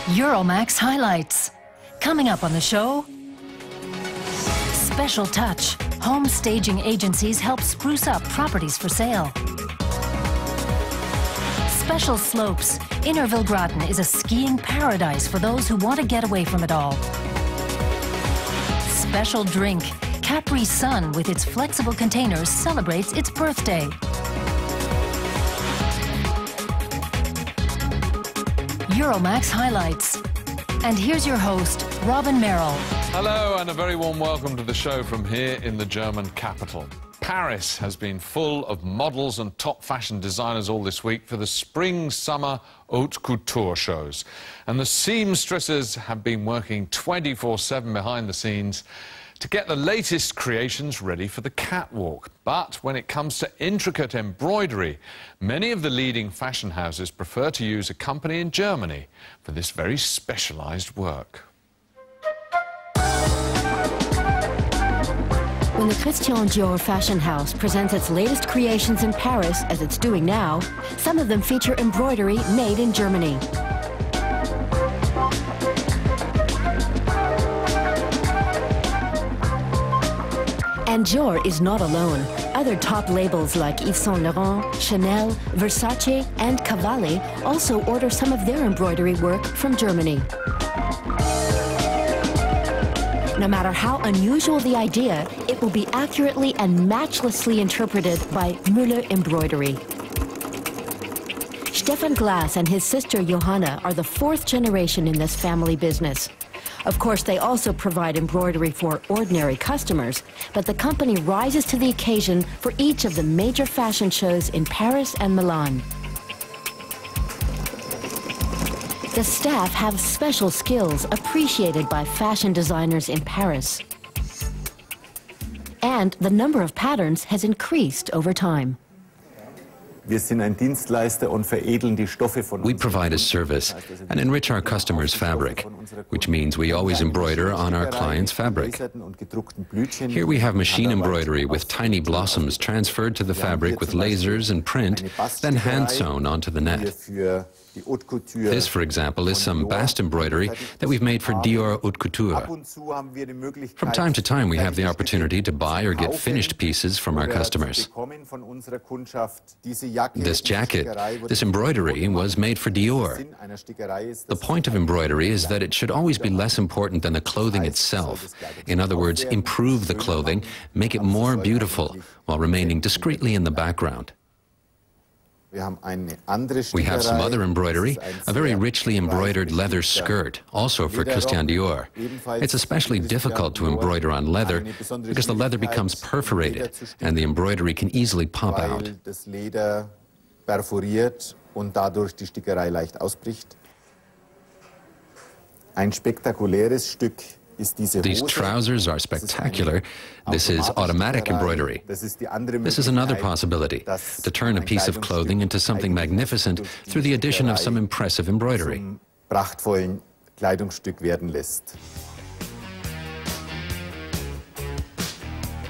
Euromaxx highlights. Coming up on the show, Special Touch. Home staging agencies help spruce up properties for sale. Special Slopes. Innervillegraten is a skiing paradise for those who want to get away from it all. Special Drink. Capri Sun, with its flexible containers, celebrates its birthday. Euromaxx highlights. And here's your host, Robin Merrill. Hello and a very warm welcome to the show from here in the German capital. Paris has been full of models and top fashion designers all this week for the spring-summer haute couture shows. And the seamstresses have been working 24/7 behind the scenes to get the latest creations ready for the catwalk. But when it comes to intricate embroidery, many of the leading fashion houses prefer to use a company in Germany for this very specialized work. When the Christian Dior fashion house presents its latest creations in Paris, as it's doing now, some of them feature embroidery made in Germany. And Dior is not alone. Other top labels like Yves Saint Laurent, Chanel, Versace, and Cavalli also order some of their embroidery work from Germany. No matter how unusual the idea, it will be accurately and matchlessly interpreted by Müller Embroidery. Stefan Glass and his sister Johanna are the fourth generation in this family business. Of course, they also provide embroidery for ordinary customers, but the company rises to the occasion for each of the major fashion shows in Paris and Milan. The staff have special skills appreciated by fashion designers in Paris. And the number of patterns has increased over time. We provide a service and enrich our customers' fabric, which means we always embroider on our clients' fabric. Here we have machine embroidery with tiny blossoms transferred to the fabric with lasers and print, then hand-sewn onto the net. This, for example, is some bast embroidery that we've made for Dior Haute Couture. From time to time, we have the opportunity to buy or get finished pieces from our customers. This jacket, this embroidery, was made for Dior. The point of embroidery is that it should always be less important than the clothing itself. In other words, improve the clothing, make it more beautiful, while remaining discreetly in the background. We have some other embroidery, a very richly embroidered leather skirt, also for Christian Dior. It's especially difficult to embroider on leather because the leather becomes perforated and the embroidery can easily pop out. These trousers are spectacular. This is automatic embroidery. This is another possibility, to turn a piece of clothing into something magnificent through the addition of some impressive embroidery.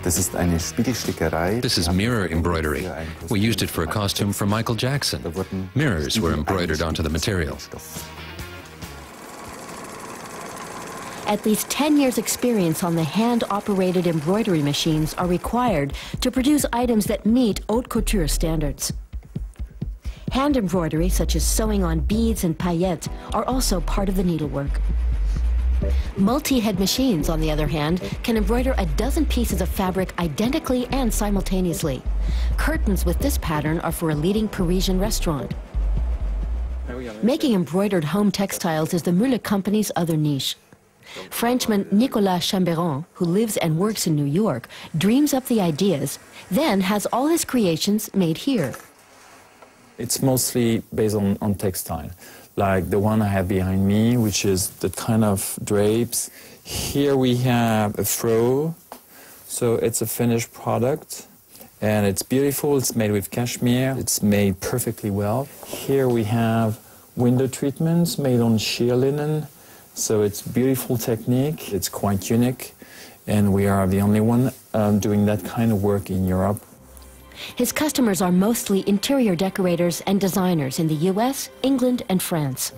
This is mirror embroidery. We used it for a costume for Michael Jackson. Mirrors were embroidered onto the material. At least 10 years' experience on the hand-operated embroidery machines are required to produce items that meet haute couture standards. Hand embroidery, such as sewing on beads and paillettes, are also part of the needlework. Multi-head machines, on the other hand, can embroider a dozen pieces of fabric identically and simultaneously. Curtains with this pattern are for a leading Parisian restaurant. Making embroidered home textiles is the Müller Company's other niche. Frenchman Nicolas Chamberon, who lives and works in New York, dreams up the ideas, then has all his creations made here. It's mostly based on textile, like the one I have behind me, which is the kind of drapes. Here we have a fro, so it's a finished product, and it's beautiful. It's made with cashmere. It's made perfectly well. Here we have window treatments made on sheer linen. So it's beautiful technique, it's quite unique, and we are the only one doing that kind of work in Europe. His customers are mostly interior decorators and designers in the US, England, and France.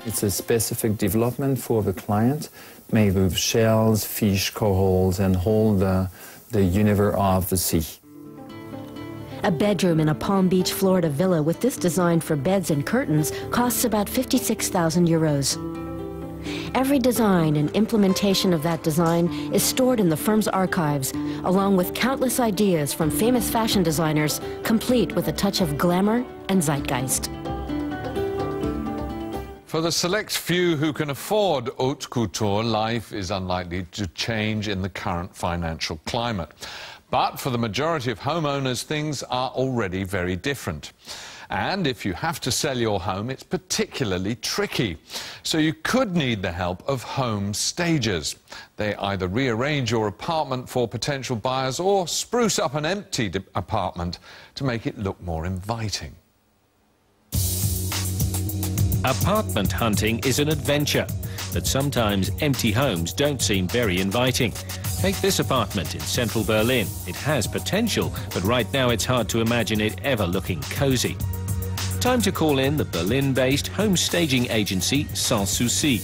It's a specific development for the client, made with shells, fish, corals, and all the universe of the sea. A bedroom in a Palm Beach, Florida villa with this design for beds and curtains costs about 56,000 euros. Every design and implementation of that design is stored in the firm's archives, along with countless ideas from famous fashion designers, complete with a touch of glamour and zeitgeist. For the select few who can afford haute couture, life is unlikely to change in the current financial climate. But for the majority of homeowners, things are already very different. And if you have to sell your home, it's particularly tricky. So you could need the help of home stagers. They either rearrange your apartment for potential buyers or spruce up an empty apartment to make it look more inviting. Apartment hunting is an adventure, but sometimes empty homes don't seem very inviting. Take this apartment in central Berlin. It has potential, but right now it's hard to imagine it ever looking cozy. Time to call in the Berlin-based home staging agency Sans Souci.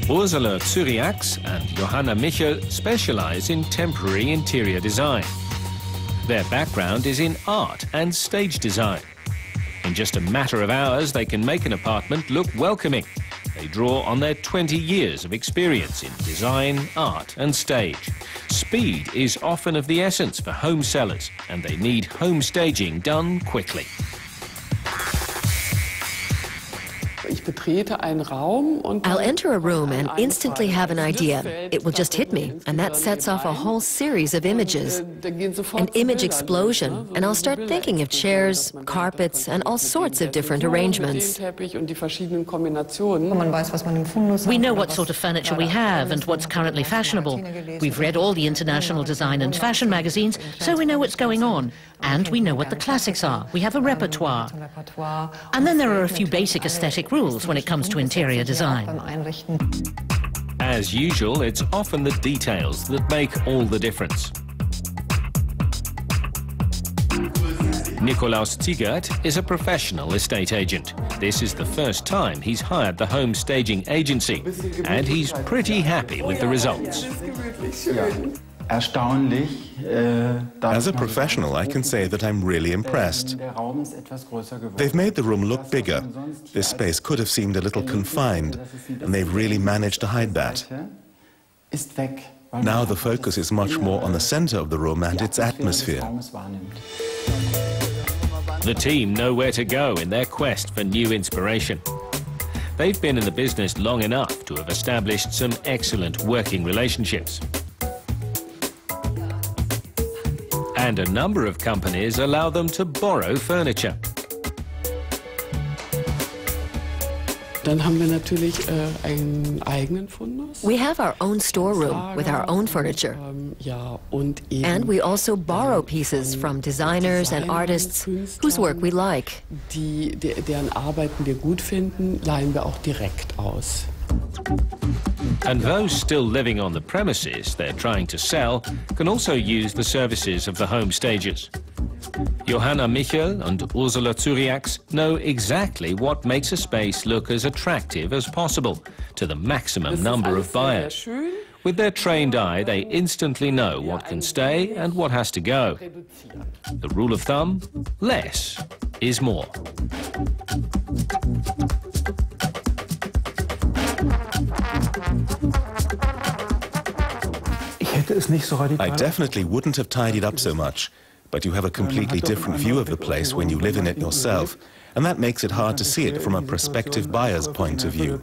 Ursula Cyriax and Johanna Michel specialize in temporary interior design. Their background is in art and stage design. In just a matter of hours, they can make an apartment look welcoming. They draw on their 20 years of experience in design, art and stage. Speed is often of the essence for home sellers, and they need home staging done quickly. I'll enter a room and instantly have an idea. It will just hit me, and that sets off a whole series of images. An image explosion, and I'll start thinking of chairs, carpets, and all sorts of different arrangements. We know what sort of furniture we have and what's currently fashionable. We've read all the international design and fashion magazines, so we know what's going on. And we know what the classics are. We have a repertoire. And then there are a few basic aesthetic rules when it comes to interior design. As usual, it's often the details that make all the difference. Nikolaus Ziegert is a professional estate agent. This is the first time he's hired the home staging agency, and he's pretty happy with the results. As a professional, I can say that I'm really impressed. They've made the room look bigger. This space could have seemed a little confined, and they've really managed to hide that. Now the focus is much more on the center of the room and its atmosphere. The team know where to go in their quest for new inspiration. They've been in the business long enough to have established some excellent working relationships. And a number of companies allow them to borrow furniture. We have our own storeroom with our own furniture. And we also borrow pieces from designers and artists whose work we like. And those still living on the premises they're trying to sell can also use the services of the home stagers. Johanna Michel and Ursula Cyriax know exactly what makes a space look as attractive as possible to the maximum number of buyers. With their trained eye, they instantly know what can stay and what has to go. The rule of thumb, less is more. I definitely wouldn't have tidied up so much, but you have a completely different view of the place when you live in it yourself, and that makes it hard to see it from a prospective buyer's point of view.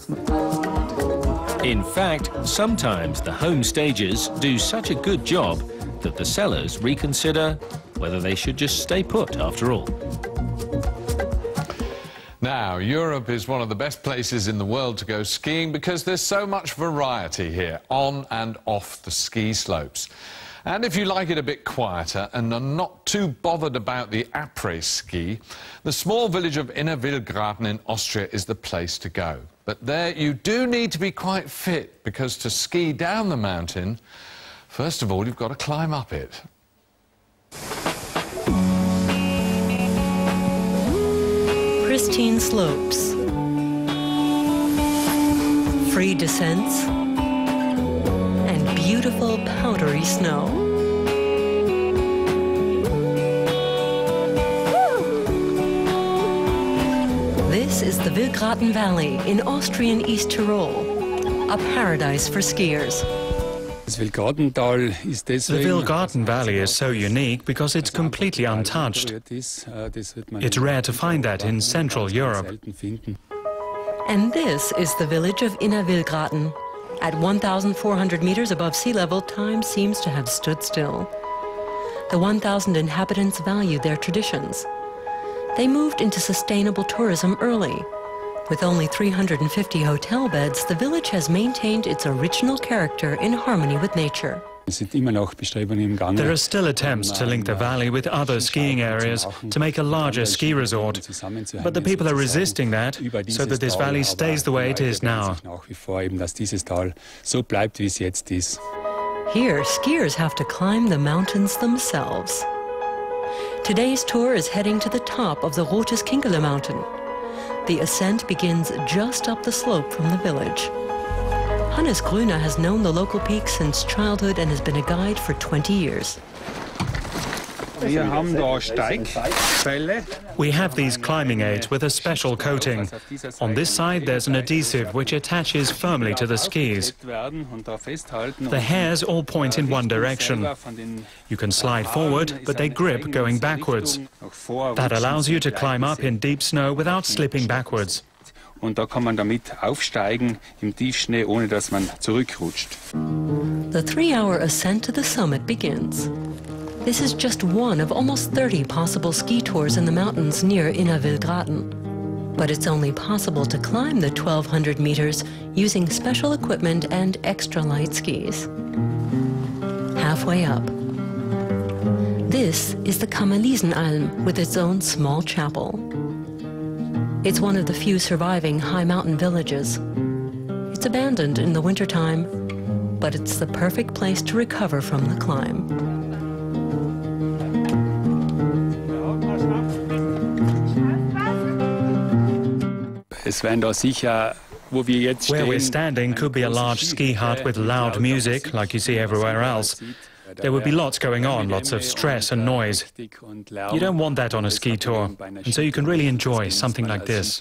In fact, sometimes the home stagers do such a good job that the sellers reconsider whether they should just stay put after all. Now, Europe is one of the best places in the world to go skiing because there's so much variety here, on and off the ski slopes. And if you like it a bit quieter and are not too bothered about the après-ski, the small village of Innerwildgraten in Austria is the place to go. But there you do need to be quite fit, because to ski down the mountain, first of all, you've got to climb up it. Pristine slopes, free descents, and beautiful powdery snow. This is the Wilgraten Valley in Austrian East Tyrol, a paradise for skiers. The Wilgraten Valley is so unique because it's completely untouched. It's rare to find that in Central Europe. And this is the village of Inner Wilgraten. At 1,400 meters above sea level, time seems to have stood still. The 1,000 inhabitants valued their traditions. They moved into sustainable tourism early. With only 350 hotel beds, the village has maintained its original character in harmony with nature. There are still attempts to link the valley with other skiing areas to make a larger ski resort. But the people are resisting that, so that this valley stays the way it is now. Here, skiers have to climb the mountains themselves. Today's tour is heading to the top of the Rotes Kinkele mountain. The ascent begins just up the slope from the village. Hannes Grüner has known the local peak since childhood and has been a guide for 20 years. We have these climbing aids with a special coating. On this side there's an adhesive which attaches firmly to the skis. The hairs all point in one direction. You can slide forward, but they grip going backwards. That allows you to climb up in deep snow without slipping backwards. Und da kann man damit aufsteigen im Tiefschnee, ohne dass man zurückrutscht. The 3-hour ascent to the summit begins. This is just one of almost 30 possible ski tours in the mountains near Inner Wilgraten. But it's only possible to climb the 1,200 meters using special equipment and extra light skis. Halfway up. This is the Kammerliesenalm with its own small chapel. It's one of the few surviving high mountain villages. It's abandoned in the wintertime, but it's the perfect place to recover from the climb. Where we're standing could be a large ski hut with loud music, like you see everywhere else. There would be lots going on, lots of stress and noise. You don't want that on a ski tour, and so you can really enjoy something like this.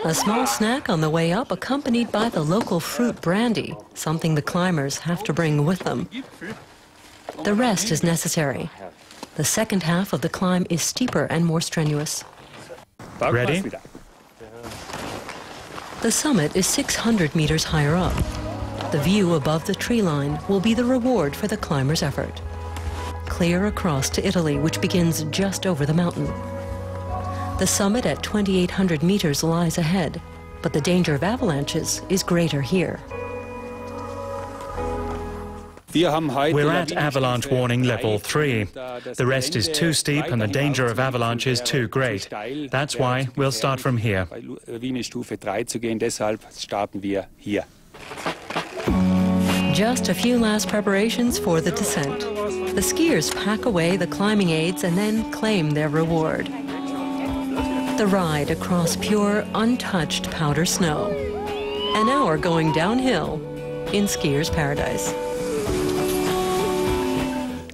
A small snack on the way up, accompanied by the local fruit brandy, something the climbers have to bring with them. The rest is necessary. The second half of the climb is steeper and more strenuous. Ready? The summit is 600 meters higher up. The view above the tree line will be the reward for the climber's effort. Clear across to Italy, which begins just over the mountain. The summit at 2,800 meters lies ahead, but the danger of avalanches is greater here. We're at avalanche warning level 3. The rest is too steep and the danger of avalanche is too great. That's why we'll start from here. Just a few last preparations for the descent. The skiers pack away the climbing aids and then claim their reward. The ride across pure, untouched powder snow. An hour going downhill in skier's paradise.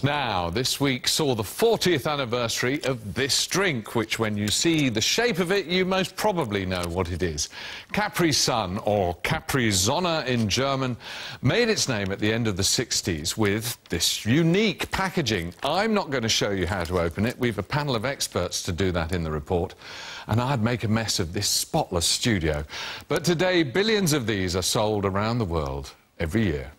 Now, this week saw the 40th anniversary of this drink, which when you see the shape of it, you most probably know what it is. Capri Sun, or Capri Sonne in German, made its name at the end of the 60s with this unique packaging. I'm not going to show you how to open it. We've a panel of experts to do that in the report. And I'd make a mess of this spotless studio. But today, billions of these are sold around the world every year.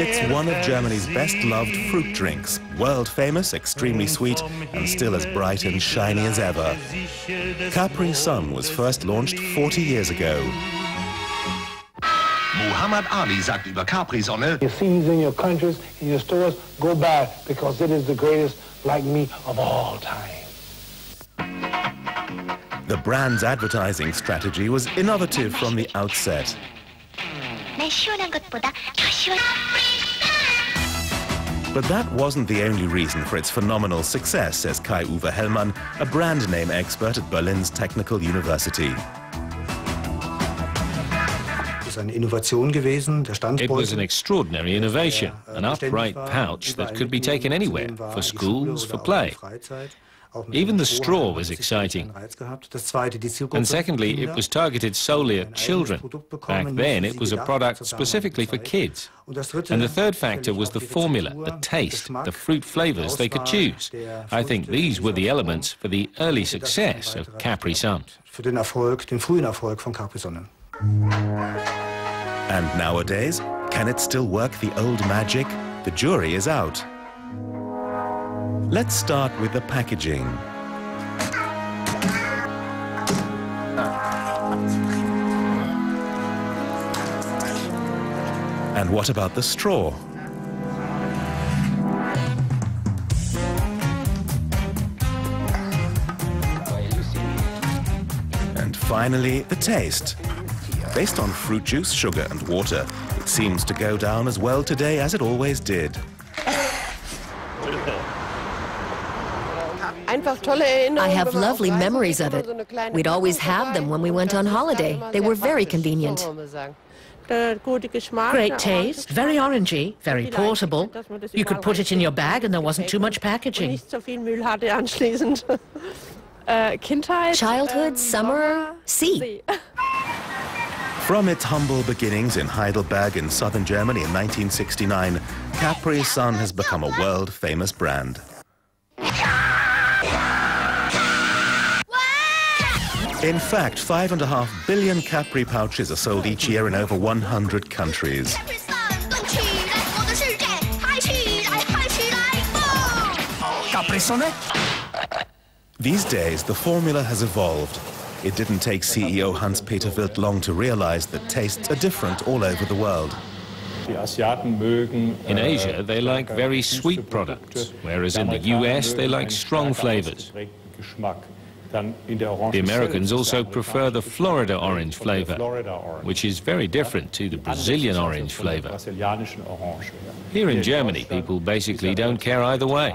It's one of Germany's best-loved fruit drinks, world-famous, extremely sweet, and still as bright and shiny as ever. Capri Sun was first launched 40 years ago. Muhammad Ali sagt über Capri Sonne. Your seeds in your countries, in your stores, go buy it because it is the greatest like me of all time. The brand's advertising strategy was innovative from the outset. But that wasn't the only reason for its phenomenal success, says Kai-Uwe Hellmann, a brand name expert at Berlin's Technical University. It was an extraordinary innovation, an upright pouch that could be taken anywhere, for schools, for play. Even the straw was exciting. And secondly, it was targeted solely at children. Back then, it was a product specifically for kids. And the third factor was the formula, the taste, the fruit flavors they could choose. I think these were the elements for the early success of Capri Sun. And nowadays, can it still work the old magic? The jury is out. Let's start with the packaging. And what about the straw? And finally, the taste. Based on fruit juice, sugar and water, it seems to go down as well today as it always did. I have lovely memories of it. We'd always have them when we went on holiday. They were very convenient. Great taste, very orangey, very portable. You could put it in your bag and there wasn't too much packaging. Childhood, summer, sea. From its humble beginnings in Heidelberg in southern Germany in 1969, Capri Sun has become a world-famous brand. In fact, 5.5 billion Capri pouches are sold each year in over 100 countries. These days, the formula has evolved. It didn't take CEO Hans-Peter Wild long to realize that tastes are different all over the world. In Asia, they like very sweet products, whereas in the US, they like strong flavors. The Americans also prefer the Florida orange flavor, which is very different to the Brazilian orange flavor. Here in Germany, people basically don't care either way.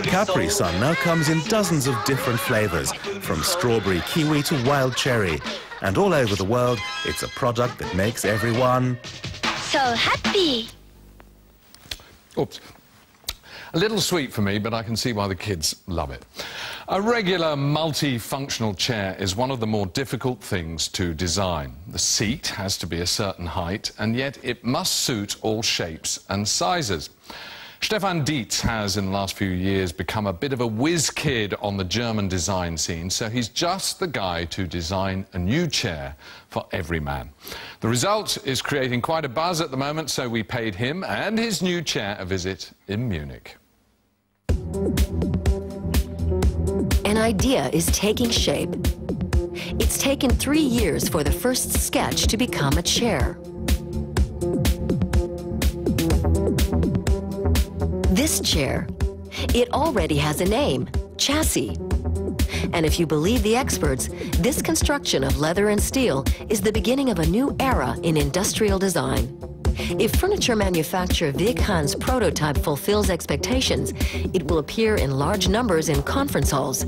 Capri Sun now comes in dozens of different flavors, from strawberry kiwi to wild cherry. And all over the world, it's a product that makes everyone so happy. Oops. A little sweet for me, but I can see why the kids love it. A regular multifunctional chair is one of the more difficult things to design. The seat has to be a certain height, and yet it must suit all shapes and sizes. Stefan Dietz has, in the last few years, become a bit of a whiz kid on the German design scene, so he's just the guy to design a new chair for every man. The result is creating quite a buzz at the moment, so we paid him and his new chair a visit in Munich. An idea is taking shape. It's taken 3 years for the first sketch to become a chair. This chair, it already has a name, chassis. And if you believe the experts, this construction of leather and steel is the beginning of a new era in industrial design. If furniture manufacturer Vig Han's prototype fulfills expectations, it will appear in large numbers in conference halls.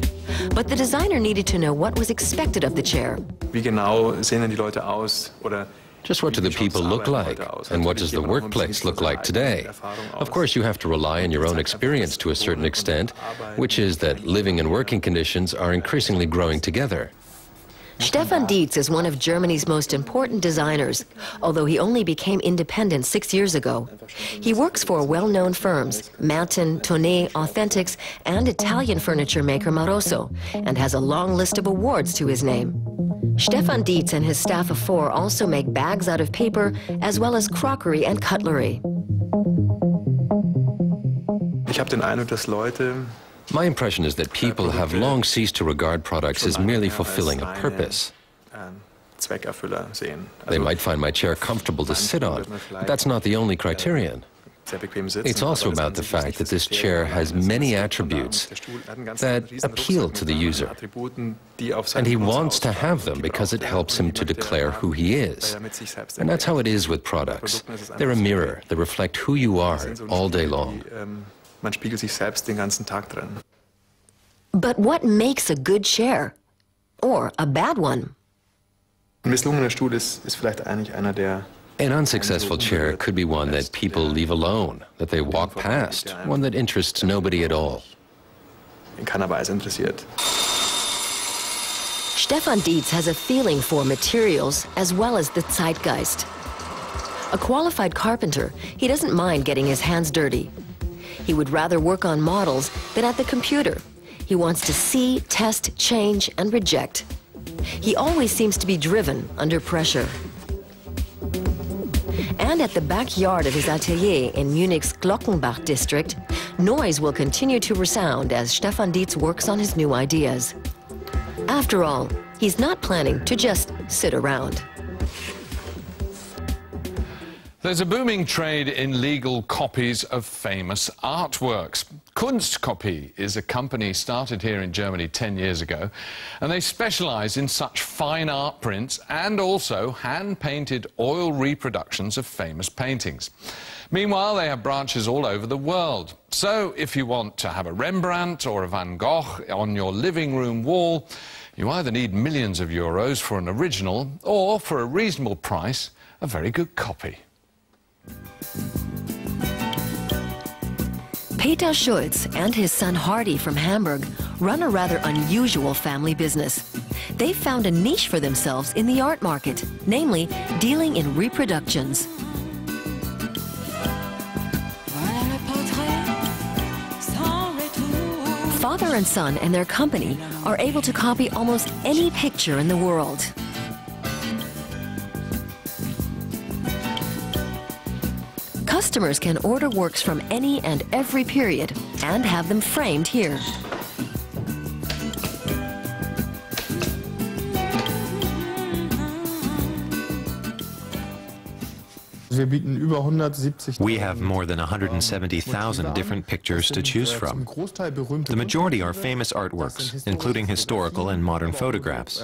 But the designer needed to know what was expected of the chair. Wie genau sehen denn die Leute aus, oder just what do the people look like, and what does the workplace look like today? Of course, you have to rely on your own experience to a certain extent, which is that living and working conditions are increasingly growing together. Stefan Dietz is one of Germany's most important designers, although he only became independent 6 years ago. He works for well-known firms, Manton, Tonnet, Authentics, and Italian furniture maker Maroso, and has a long list of awards to his name. Stefan Dietz and his staff of 4 also make bags out of paper, as well as crockery and cutlery. Ich habe den Eindruck, dass Leute My impression is that people have long ceased to regard products as merely fulfilling a purpose. They might find my chair comfortable to sit on, but that's not the only criterion. It's also about the fact that this chair has many attributes that appeal to the user. And he wants to have them because it helps him to declare who he is. And that's how it is with products. They're a mirror. They reflect who you are all day long. But what makes a good chair? Or a bad one? An unsuccessful chair could be one that people leave alone, that they walk past, one that interests nobody at all. Stefan Dietz has a feeling for materials as well as the zeitgeist. A qualified carpenter, he doesn't mind getting his hands dirty. He would rather work on models than at the computer. He wants to see, test, change, and reject. He always seems to be driven under pressure. And at the backyard of his atelier in Munich's Glockenbach district, noise will continue to resound as Stefan Dietz works on his new ideas. After all, he's not planning to just sit around. There's a booming trade in legal copies of famous artworks. Kunstkopie is a company started here in Germany 10 years ago, and they specialize in such fine art prints and also hand-painted oil reproductions of famous paintings. Meanwhile, they have branches all over the world. So if you want to have a Rembrandt or a Van Gogh on your living room wall, you either need millions of euros for an original or, for a reasonable price, a very good copy. Peter Schulz and his son Hardy from Hamburg run a rather unusual family business. They've found a niche for themselves in the art market, namely dealing in reproductions. Father and son and their company are able to copy almost any picture in the world. Customers can order works from any and every period and have them framed here. We have more than 170,000 different pictures to choose from. The majority are famous artworks, including historical and modern photographs.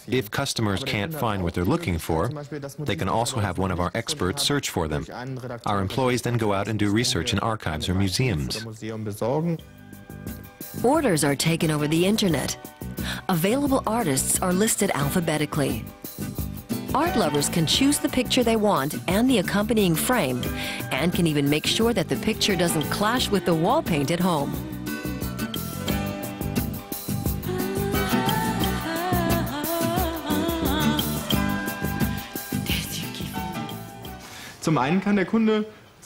If customers can't find what they're looking for, they can also have one of our experts search for them. Our employees then go out and do research in archives or museums. Orders are taken over the internet. Available artists are listed alphabetically. Art lovers can choose the picture they want and the accompanying frame, and can even make sure that the picture doesn't clash with the wall paint at home.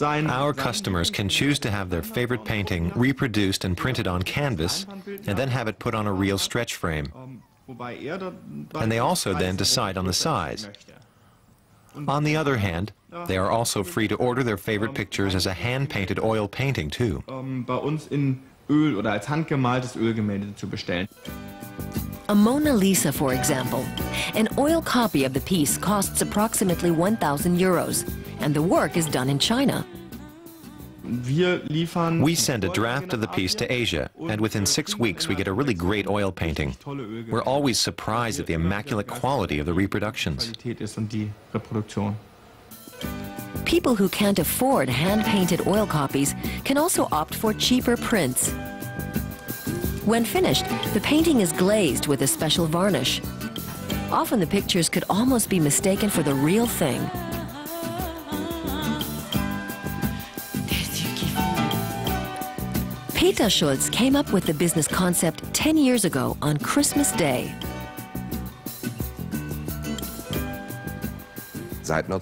Our customers can choose to have their favorite painting reproduced and printed on canvas, and then have it put on a real stretch frame. And they also then decide on the size. On the other hand, they are also free to order their favorite pictures as a hand-painted oil painting too. A Mona Lisa, for example. An oil copy of the piece costs approximately 1,000 euros, and the work is done in China. We send a draft of the piece to Asia, and within 6 weeks we get a really great oil painting. We're always surprised at the immaculate quality of the reproductions. People who can't afford hand-painted oil copies can also opt for cheaper prints. When finished, the painting is glazed with a special varnish. Often the pictures could almost be mistaken for the real thing. Peter Schulz came up with the business concept 10 years ago on Christmas Day. Since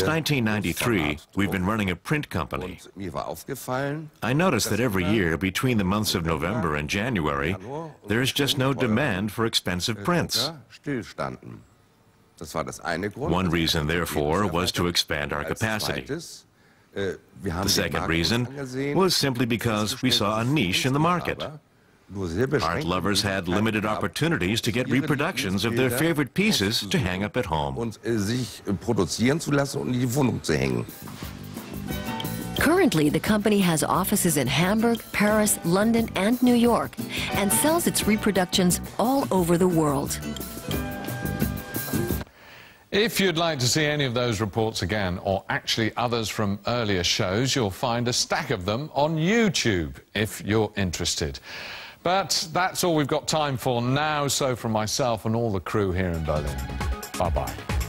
1993, we've been running a print company. I noticed that every year, between the months of November and January, there's just no demand for expensive prints. One reason, therefore, was to expand our capacity. The second reason was simply because we saw a niche in the market. Art lovers had limited opportunities to get reproductions of their favorite pieces to hang up at home. Currently, the company has offices in Hamburg, Paris, London, and New York, and sells its reproductions all over the world. If you'd like to see any of those reports again, or actually others from earlier shows, you'll find a stack of them on YouTube, if you're interested. But that's all we've got time for now, so from myself and all the crew here in Berlin, bye-bye.